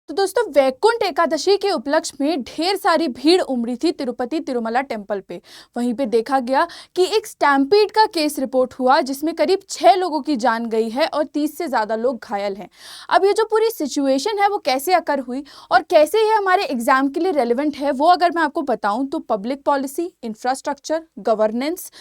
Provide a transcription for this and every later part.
तो दोस्तों वैकुंठ एकादशी के उपलक्ष्य में ढेर सारी भीड़ उमड़ी थी तिरुपति तिरुमला टेम्पल पे। वहीं पे देखा गया कि एक स्टैम्पीड का केस रिपोर्ट हुआ जिसमें करीब 6 लोगों की जान गई है और 30 से ज्यादा लोग घायल हैं। अब ये जो पूरी सिचुएशन है वो कैसे अकर हुई और कैसे ये हमारे एग्जाम के लिए रेलिवेंट है, वो अगर मैं आपको बताऊं तो public policy, infrastructure, governance,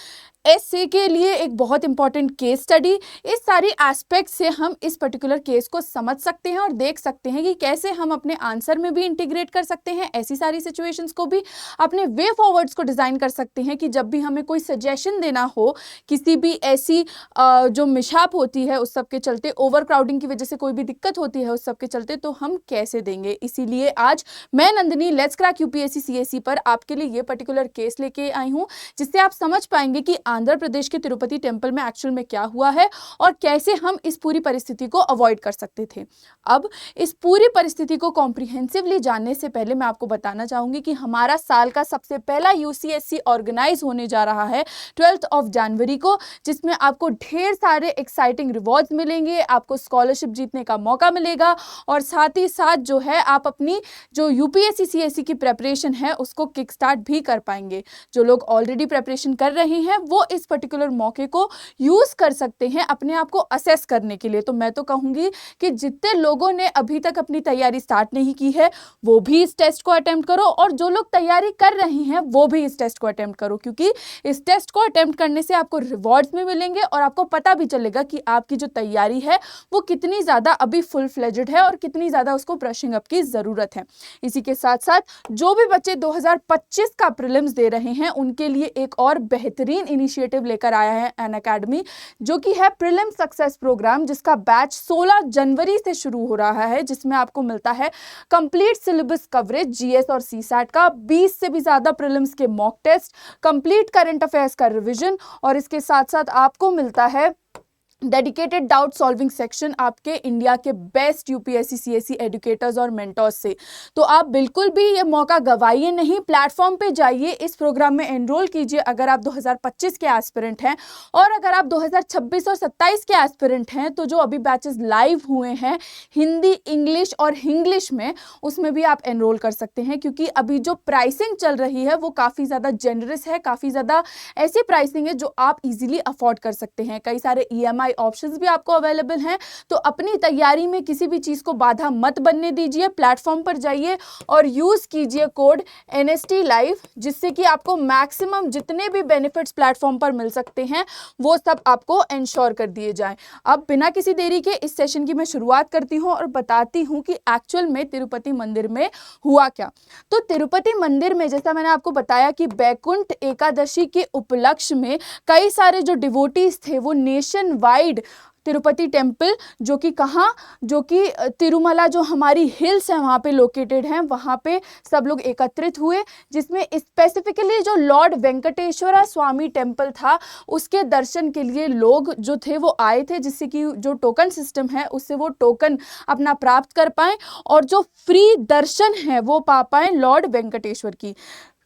essay के लिए एक बहुत इंपॉर्टेंट केस स्टडी, इस सारी एस्पेक्ट से हम इस पर्टिकुलर केस को समझ सकते हैं और देख सकते हैं कि कैसे हम अपने आंसर में भी इंटीग्रेट कर सकते हैं, ऐसी सारी सिचुएशंस को भी अपने वे फॉरवर्ड्स को डिजाइन कर सकते हैं कि जब भी हमें कोई सजेशन देना हो, किसी भी ऐसी जो मिसहैप होती है उस सब के चलते, ओवर क्राउडिंग की वजह से कोई भी दिक्कत होती है उस सब के चलते, तो हम कैसे देंगे। इसीलिए आज मैं Nandini let's crack UPSC CSE पर आपके लिए ये पर्टिकुलर केस लेके आई हूँ, जिससे आप समझ पाएंगे कि आंध्र प्रदेश के तिरुपति टेम्पल में एक्चुअल में क्या हुआ है और कैसे हम इस पूरी परिस्थिति को अवॉइड कर सकते थे। अब इस पूरी परिस्थिति को कॉम्प्रिहेंसिवली जानने से पहले मैं आपको बताना चाहूंगी कि हमारा साल का सबसे पहला यूसीएससी ऑर्गेनाइज होने जा रहा है 12 जनवरी को, जिसमें आपको ढेर सारे एक्साइटिंग रिवॉर्ड्स मिलेंगे, आपको स्कॉलरशिप जीतने का मौका मिलेगा और साथ ही साथ जो है आप अपनी जो यूपीएससी सीएसई की प्रेपरेशन है उसको किक स्टार्ट भी कर पाएंगे। जो लोग ऑलरेडी प्रेपरेशन कर रहे हैं वो इस पर्टिकुलर मौके को यूज कर सकते हैं अपने आप को असेस करने के लिए। तो मैं तो कहूंगी कि जितने लोगों ने अभी तक अपनी तैयारी स्टार्ट नहीं की है वो भी इस टेस्ट को अटेम्प्ट करो, और जो लोग तैयारी कर रहे हैं वो भी इस टेस्ट को अटेम्प्ट करो, क्योंकि इस टेस्ट को अटेम्प्ट करने से आपको रिवॉर्ड्स में मिलेंगे और आपको पता भी चलेगा कि आपकी जो तैयारी है वो कितनी ज्यादा अभी फुल फ्लेजेड है और कितनी ज्यादा उसको ब्रशिंग अप की जरूरत है। इसी के साथ साथ जो भी बच्चे 2025 का प्रीलिम्स दे रहे हैं उनके लिए एक और बेहतरीन इनिशिएटिव लेकर आया है अन अकेडमी, जो कि है प्रीलिम सक्सेस प्रोग्राम, जिसका बैच 16 जनवरी से शुरू हो रहा है, जिसमें आपको मिलता है कंप्लीट सिलेबस कवरेज जीएस और सीसैट का, 20 से भी ज्यादा प्रीलिम्स के mock test, complete current affairs का रिवीजन, और इसके साथ साथ आपको मिलता है डेडिकेटेड डाउट सॉल्विंग सेक्शन आपके इंडिया के बेस्ट यूपीएससी सीएसई एजुकेटर्स और मेंटर्स से। तो आप बिल्कुल भी ये मौका गवाइए नहीं, प्लेटफॉर्म पे जाइए, इस प्रोग्राम में एनरोल कीजिए अगर आप 2025 के एस्पिरेंट हैं, और अगर आप 2026 और 27 के एस्पिरेंट हैं तो जो अभी बैचेस लाइव हुए हैं हिंदी, इंग्लिश और हिंग्लिश में, उसमें भी आप एनरोल कर सकते हैं, क्योंकि अभी जो प्राइसिंग चल रही है वो काफ़ी ज़्यादा जेनरस है, काफ़ी ज़्यादा ऐसी प्राइसिंग है जो आप इजीली अफोर्ड कर सकते हैं। कई सारे ईएमआई ऑप्शंस भी आपको अवेलेबल हैं, तो अपनी तैयारी में किसी भी चीज को बाधा मत बनने दीजिए। प्लेटफॉर्म पर जाइए और यूज कीजिए कोड NST लाइव, जिससे कि आपको मैक्सिमम जितने भी बेनिफिट्स प्लेटफॉर्म पर मिल सकते हैं वो सब आपको इंश्योर कर दिए जाएं। अब बिना किसी देरी के इस सेशन की मैं शुरुआत करती हूं और बताती हूं कि एक्चुअल में तिरुपति मंदिर में हुआ क्या। तो तिरुपति मंदिर में जैसा मैंने आपको बताया कि वैकुंठ एकादशी के उपलक्ष्य में कई सारे जो डिवोटीज थे वो नेशन वाइड तिरुपति टेम्पल, जो कि कहाँ, जो कि तिरुमला जो हमारी हिल्स है वहाँ पे लोकेटेड हैं, वहाँ पे सब लोग एकत्रित हुए, जिसमें स्पेसिफिकली जो लॉर्ड वेंकटेश्वरा स्वामी टेम्पल था उसके दर्शन के लिए लोग जो थे वो आए थे, जिससे कि जो टोकन सिस्टम है उससे वो टोकन अपना प्राप्त कर पाएं और जो फ्री दर्शन है वो पा पाएं लॉर्ड वेंकटेश्वर की।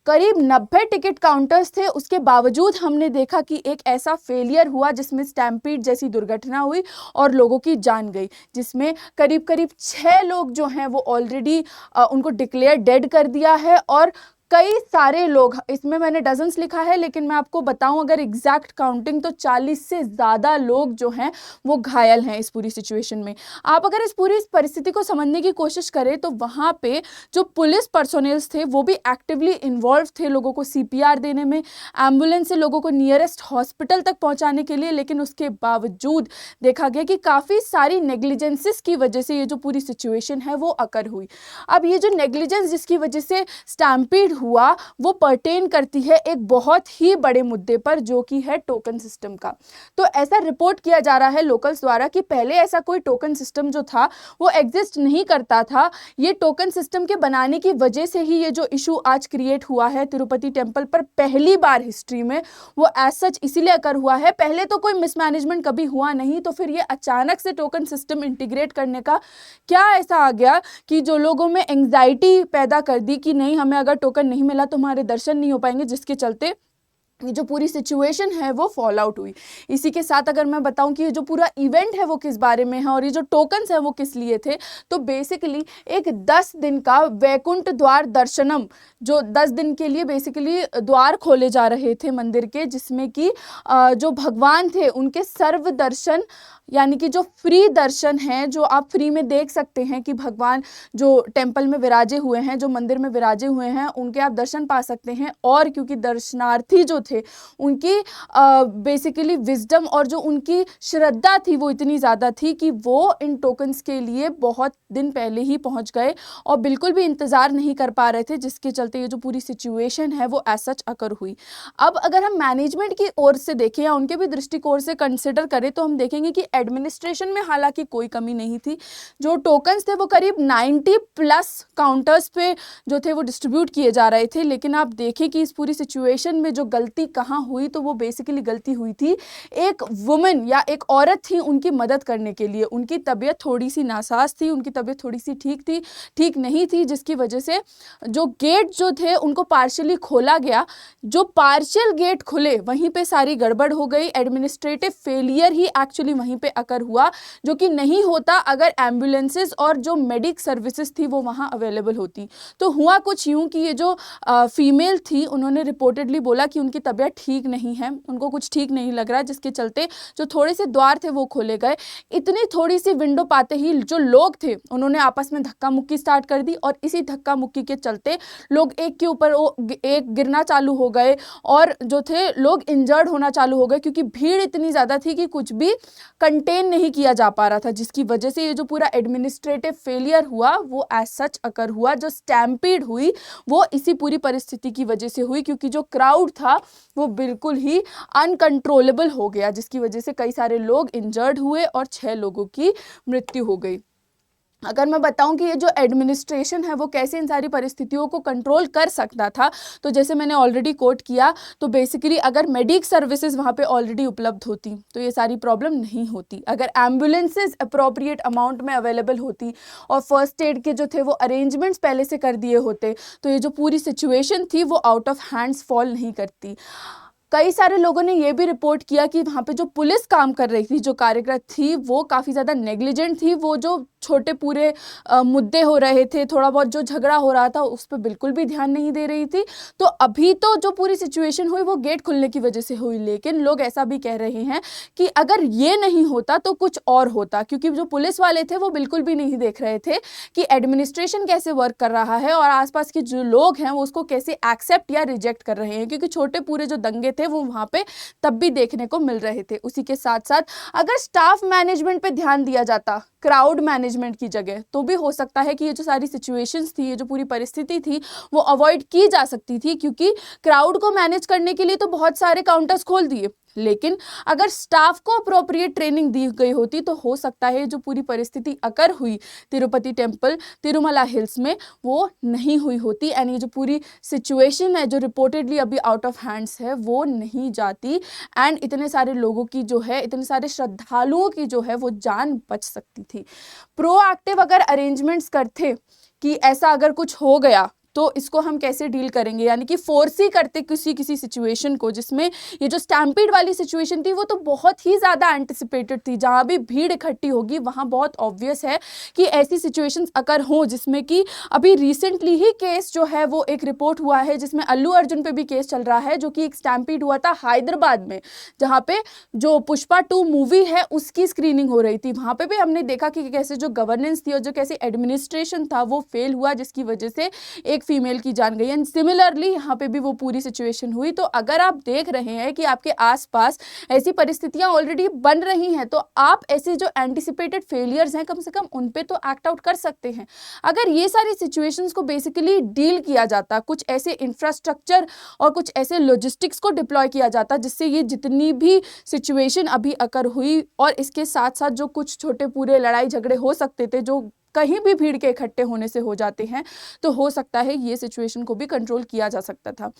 करीब 90 टिकट काउंटर्स थे, उसके बावजूद हमने देखा कि एक ऐसा फेलियर हुआ जिसमें स्टैम्पीड जैसी दुर्घटना हुई और लोगों की जान गई, जिसमें करीब करीब 6 लोग जो हैं वो ऑलरेडी उनको डिक्लेयर डेड कर दिया है, और कई सारे लोग, इसमें मैंने डजन्स लिखा है लेकिन मैं आपको बताऊं अगर एग्जैक्ट काउंटिंग तो 40 से ज़्यादा लोग जो हैं वो घायल हैं इस पूरी सिचुएशन में। आप अगर इस पूरी परिस्थिति को समझने की कोशिश करें तो वहाँ पे जो पुलिस पर्सोनेल्स थे वो भी एक्टिवली इन्वॉल्व थे लोगों को CPR देने में, एम्बुलेंस से लोगों को नियरेस्ट हॉस्पिटल तक पहुँचाने के लिए, लेकिन उसके बावजूद देखा गया कि काफ़ी सारी नेग्लिजेंसेस की वजह से ये जो पूरी सिचुएशन है वो अकर हुई। अब ये जो नेग्लिजेंस जिसकी वजह से स्टैम्पीड हुआ वो पर्टेन करती है एक बहुत ही बड़े मुद्दे पर, जो कि है टोकन सिस्टम का। तो ऐसा रिपोर्ट किया जा रहा है लोकल्स द्वारा कि पहले ऐसा कोई टोकन सिस्टम जो था वो एग्जिस्ट नहीं करता था। ये टोकन सिस्टम के बनाने की वजह से ही ये जो इशू आज क्रिएट हुआ है तिरुपति टेम्पल पर पहली बार हिस्ट्री में, वो एज सच इसीलिए अकर हुआ है। पहले तो कोई मिसमैनेजमेंट कभी हुआ नहीं, तो फिर ये अचानक से टोकन सिस्टम इंटीग्रेट करने का क्या ऐसा आ गया कि जो लोगों में एंग्जाइटी पैदा कर दी कि नहीं, हमें अगर टोकन नहीं मिला तो हमारे दर्शन नहीं हो पाएंगे, जिसके चलते ये जो पूरी सिचुएशन है वो फॉल आउट हुई। इसी के साथ अगर मैं बताऊं कि ये जो पूरा इवेंट है वो किस बारे में है और ये जो टोकन्स है वो किस लिए थे, तो बेसिकली एक 10 दिन का वैकुंठ द्वार दर्शनम, जो 10 दिन के लिए बेसिकली द्वार खोले जा रहे थे मंदिर के, जिसमें कि जो भगवान थे उनके सर्व दर्शन, यानी कि जो फ्री दर्शन हैं, जो आप फ्री में देख सकते हैं कि भगवान जो टेम्पल में विराजे हुए हैं, जो मंदिर में विराजे हुए हैं, उनके आप दर्शन पा सकते हैं। और क्योंकि दर्शनार्थी जो थे उनकी बेसिकली विजडम और जो उनकी श्रद्धा थी वो इतनी ज़्यादा थी कि वो इन टोकन्स के लिए बहुत दिन पहले ही पहुंच गए और बिल्कुल भी इंतज़ार नहीं कर पा रहे थे, जिसके चलते ये जो पूरी सिचुएशन है वो एज सच अकर हुई। अब अगर हम मैनेजमेंट की ओर से देखें या उनके भी दृष्टिकोण से कंसिडर करें तो हम देखेंगे कि एडमिनिस्ट्रेशन में हालांकि कोई कमी नहीं थी। जो टोकन्स थे वो करीब 90+ काउंटर्स पे जो थे वो डिस्ट्रीब्यूट किए जा रहे थे। लेकिन आप देखें कि इस पूरी सिचुएशन में जो गलती कहाँ हुई, तो वो बेसिकली गलती हुई थी एक वुमेन या एक औरत थी उनकी मदद करने के लिए। उनकी तबीयत थोड़ी सी नासाज थी, उनकी तबीयत थोड़ी सी ठीक नहीं थी, जिसकी वजह से जो गेट जो थे उनको पार्शियली खोला गया। जो पार्शियल गेट खुले वहीं पे सारी गड़बड़ हो गई। एडमिनिस्ट्रेटिव फेलियर ही एक्चुअली वहीं पे अकर हुआ, जो कि नहीं होता अगर एम्बुलेंसेस और जो मेडिक सर्विसेज थी वो वहाँ अवेलेबल होती। तो हुआ कुछ यूँ कि ये जो फीमेल थी उन्होंने रिपोर्टेडली बोला कि उनकी तबीयत ठीक नहीं है, उनको कुछ ठीक नहीं लग रहा, जिसके चलते जो थोड़े से द्वार थे वो खोले गए। इतनी थोड़ी सी विंडो पाते ही जो लोग थे उन्होंने आपस में धक्का मुक्की स्टार्ट कर दी और इसी धक्का मुक्की के चलते लोग एक के ऊपर एक गिरना चालू हो गए और जो थे लोग इंजर्ड होना चालू हो गए, क्योंकि भीड़ इतनी ज़्यादा थी कि कुछ भी कंटेन नहीं किया जा पा रहा था, जिसकी वजह से ये जो पूरा एडमिनिस्ट्रेटिव फेलियर हुआ वो एज सच अकर हुआ। जो स्टैम्पीड हुई वो इसी पूरी परिस्थिति की वजह से हुई, क्योंकि जो क्राउड था वो बिल्कुल ही अनकंट्रोलेबल हो गया, जिसकी वजह से कई सारे लोग इंजर्ड हुए और 6 लोगों की मृत्यु हो गई। अगर मैं बताऊं कि ये जो एडमिनिस्ट्रेशन है वो कैसे इन सारी परिस्थितियों को कंट्रोल कर सकता था, तो जैसे मैंने ऑलरेडी कोट किया, तो बेसिकली अगर मेडिक सर्विसेज वहाँ पे ऑलरेडी उपलब्ध होती तो ये सारी प्रॉब्लम नहीं होती। अगर एम्बुलेंसेज अप्रोप्रिएट अमाउंट में अवेलेबल होती और फर्स्ट एड के जो थे वो अरेंजमेंट्स पहले से कर दिए होते, तो ये जो पूरी सिचुएशन थी वो आउट ऑफ हैंड्स फॉल नहीं करती। कई सारे लोगों ने ये भी रिपोर्ट किया कि वहाँ पे जो पुलिस काम कर रही थी, जो कार्यरत थी, वो काफ़ी ज़्यादा नेग्लिजेंट थी। वो जो छोटे पूरे मुद्दे हो रहे थे, थोड़ा बहुत जो झगड़ा हो रहा था, उस पर बिल्कुल भी ध्यान नहीं दे रही थी। तो अभी तो जो पूरी सिचुएशन हुई वो गेट खुलने की वजह से हुई, लेकिन लोग ऐसा भी कह रहे हैं कि अगर ये नहीं होता तो कुछ और होता, क्योंकि जो पुलिस वाले थे वो बिल्कुल भी नहीं देख रहे थे कि एडमिनिस्ट्रेशन कैसे वर्क कर रहा है और आसपास के जो लोग हैं वो उसको कैसे एक्सेप्ट या रिजेक्ट कर रहे हैं, क्योंकि छोटे पूरे जो दंगे थे वो वहाँ पे तब भी देखने को मिल रहे थे। उसी के साथ साथ अगर स्टाफ मैनेजमेंट पे ध्यान दिया जाता क्राउड मैनेजमेंट की जगह, तो भी हो सकता है कि ये जो सारी सिचुएशंस थी, ये जो पूरी परिस्थिति थी वो अवॉइड की जा सकती थी, क्योंकि क्राउड को मैनेज करने के लिए तो बहुत सारे काउंटर्स खोल दिए, लेकिन अगर स्टाफ को अप्रोप्रिएट ट्रेनिंग दी गई होती तो हो सकता है जो पूरी परिस्थिति अकर हुई तिरुपति टेम्पल तिरुमला हिल्स में वो नहीं हुई होती। एंड ये जो पूरी सिचुएशन है जो रिपोर्टेडली अभी आउट ऑफ हैंड्स है वो नहीं जाती एंड इतने सारे लोगों की जो है, इतने सारे श्रद्धालुओं की जो है वो जान बच सकती थी। प्रोएक्टिव अगर अरेंजमेंट्स करते कि ऐसा अगर कुछ हो गया तो इसको हम कैसे डील करेंगे, यानी कि फोर्स ही करते किसी सिचुएशन को, जिसमें ये जो स्टैम्पीड वाली सिचुएशन थी वो तो बहुत ही ज़्यादा एंटिसिपेटेड थी। जहाँ भी भीड़ इकट्ठी होगी वहाँ बहुत ऑब्वियस है कि ऐसी सिचुएशंस अकर हों, जिसमें कि अभी रिसेंटली ही केस जो है वो एक रिपोर्ट हुआ है जिसमें अल्लू अर्जुन पे भी केस चल रहा है, जो कि एक स्टैम्पीड हुआ था हैदराबाद में, जहाँ पे जो पुष्पा 2 मूवी है उसकी स्क्रीनिंग हो रही थी। वहाँ पे भी हमने देखा कि कैसे जो गवर्नेंस थी और जो कैसे एडमिनिस्ट्रेशन था वो फेल हुआ, जिसकी वजह से एक फीमेल की जान गई। एंड सिमिलरली यहाँ पे भी वो पूरी सिचुएशन हुई। तो अगर आप देख रहे हैं कि आपके आसपास ऐसी परिस्थितियां ऑलरेडी बन रही हैं, तो आप ऐसे जो एंटिसिपेटेड फेलियर्स हैं कम से कम उन पे तो एक्ट आउट कर सकते हैं। अगर ये सारी सिचुएशंस को बेसिकली डील किया जाता, कुछ ऐसे इंफ्रास्ट्रक्चर और कुछ ऐसे लॉजिस्टिक्स को डिप्लॉय किया जाता जिससे ये जितनी भी सिचुएशन अभी अकर हुई और इसके साथ साथ जो कुछ छोटे पूरे लड़ाई झगड़े हो सकते थे, जो कहीं भी भीड़ के इकट्ठे होने से हो जाते हैं, तो हो सकता है ये सिचुएशन को भी कंट्रोल किया जा सकता था।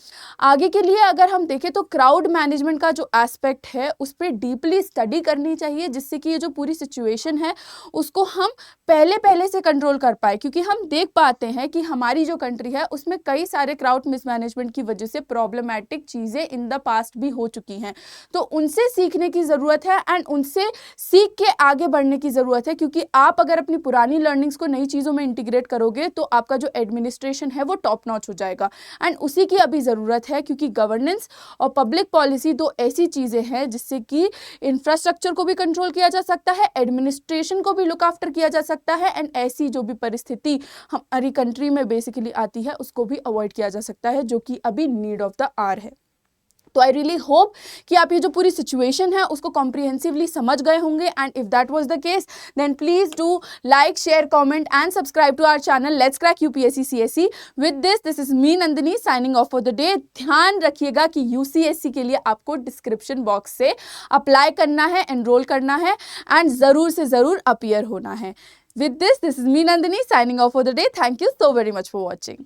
आगे के लिए अगर हम देखें तो क्राउड मैनेजमेंट का जो एस्पेक्ट है उस पर डीपली स्टडी करनी चाहिए, जिससे कि ये जो पूरी सिचुएशन है उसको हम पहले से कंट्रोल कर पाए, क्योंकि हम देख पाते हैं कि हमारी जो कंट्री है उसमें कई सारे क्राउड मिसमैनेजमेंट की वजह से प्रॉब्लमैटिक चीज़ें इन द पास्ट भी हो चुकी हैं। तो उनसे सीखने की ज़रूरत है एंड उनसे सीख के आगे बढ़ने की ज़रूरत है, क्योंकि आप अगर अपनी पुरानी लर्निंग्स को नई चीज़ों में इंटीग्रेट करोगे तो आपका जो एडमिनिस्ट्रेशन है वो टॉप नॉच हो जाएगा। एंड उसी की अभी ज़रूरत है, क्योंकि गवर्नेंस और पब्लिक पॉलिसी दो ऐसी चीज़ें हैं जिससे कि इंफ्रास्ट्रक्चर को भी कंट्रोल किया जा सकता है, एडमिनिस्ट्रेशन को भी लुक आफ्टर किया जा सकता है, एंड ऐसी जो भी परिस्थिति हमारी कंट्री में बेसिकली आती है उसको भी अवॉइड किया जा सकता है, जो कि अभी नीड ऑफ द आवर है। तो आई रियली होप कि आप ये जो पूरी सिचुएशन है उसको कॉम्प्रिहेंसिवली समझ गए होंगे, and if that was the case then please do like, share, comment and subscribe to our channel let's crack UPSC CSE. With this is me Nandini signing off for the day. ध्यान रखिएगा कि UCSC के लिए आपको description box से apply करना है, enrol करना है एंड ज़रूर से ज़रूर अपीयर होना है। With this is me Nandini signing off for the day. Thank you so very much for watching.